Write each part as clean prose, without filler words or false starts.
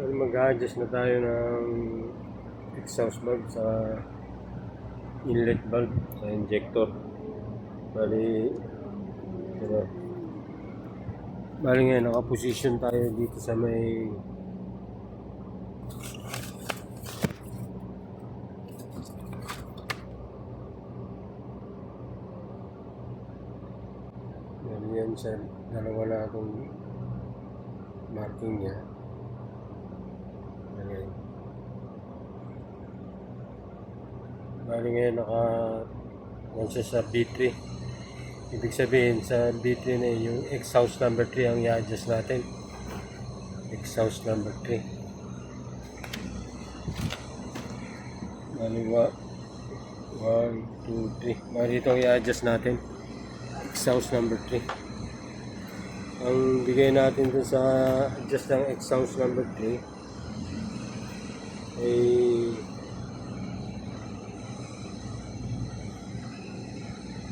Mag-adjust na tayo ng exhaust valve sa inlet valve sa injector. Bali ngayon naka-position tayo dito sa may yan sa dalawa na itong marking niya. Bali ngayon nasa sa B3. Ibig sabihin sa B3 na yung exhaust number 3 ang i-adjust natin. Exhaust number 3. Bali 1, 2, 3. Bali ito ang i-adjust natin. Exhaust number 3. Ang bigay natin dun sa adjust ng exhaust number 3 ay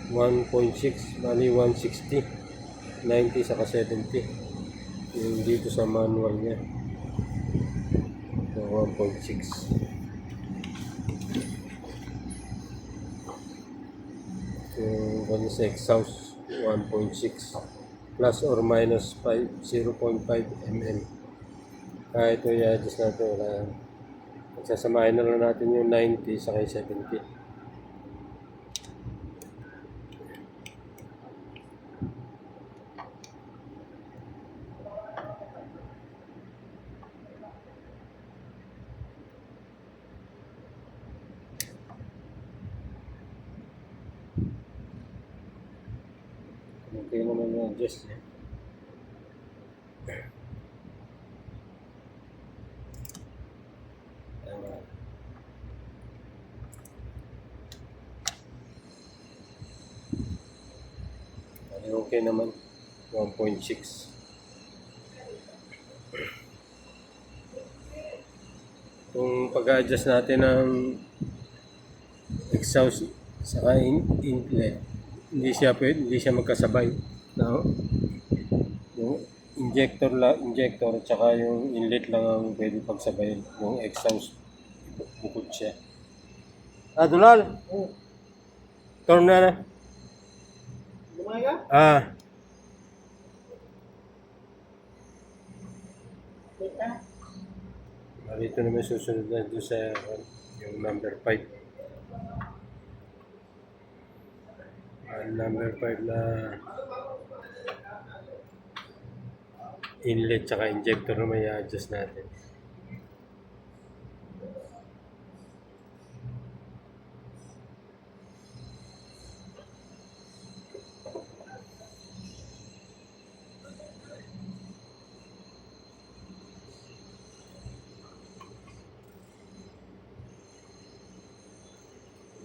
1.6, bali 160, 90 saka 70 yung dito sa manual niya. So 1.6 yung kanya sa exhaust 1.6 plus or minus 0.5 mm. Kaya ito i-adjust natin, sasamahin na lang natin yung 90 saka 70. Okay naman yung adjust niya. Tama. Okay naman. 1.6. Kung pag-adjust natin ng exhaust saka inlet, hindi siya magkasabay. No? Yung injector at saka yung inlet lang ang pwede pagsabayin. Yung exhaust bukod siya. Dulal. Turn na. Lumay ka? Dito naman susunod na doon sa yung number 5. Number 5 na inlet tsaka injector naman i-adjust natin.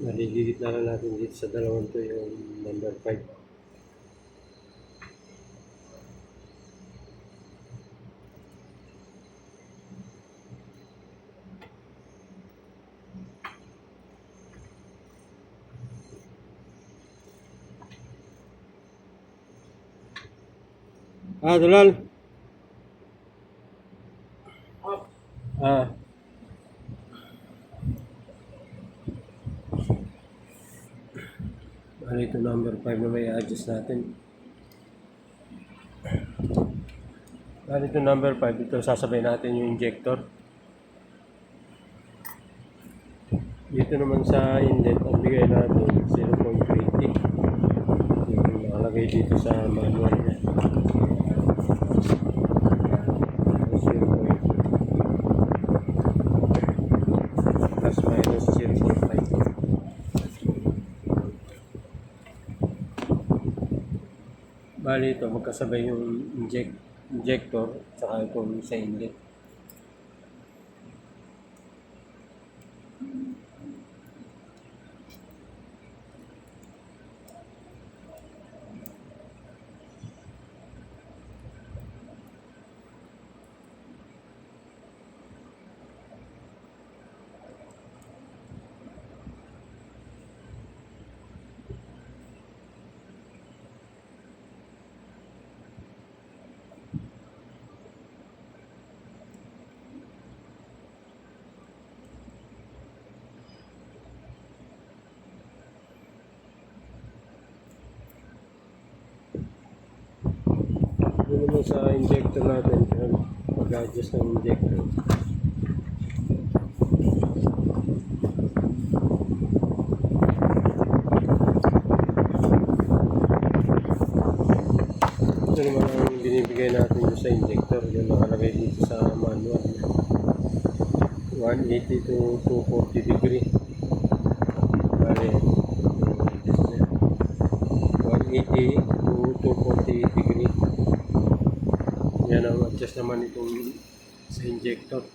Naligigit na lang natin dito sa dalawang to yung number 5. Dulal. Ito number 5 na may adjust natin. Ito number 5, ito sasabay natin yung injector. Dito naman sa inlet, ang bigay natin 0.20. Yung nakalagay dito sa manual niya. 0.20 plus minus 0.5. Bali ito, magkasabay yung injector saka itong sa inlet. sa injector natin, mag-adjust ng injector. Ito naman ang binibigay natin yung sa injector, yung nakalagay dito sa manual. 180 to 240 degree. Bale, 180 to 240 degree. Yan ang adjust naman itong sa injector.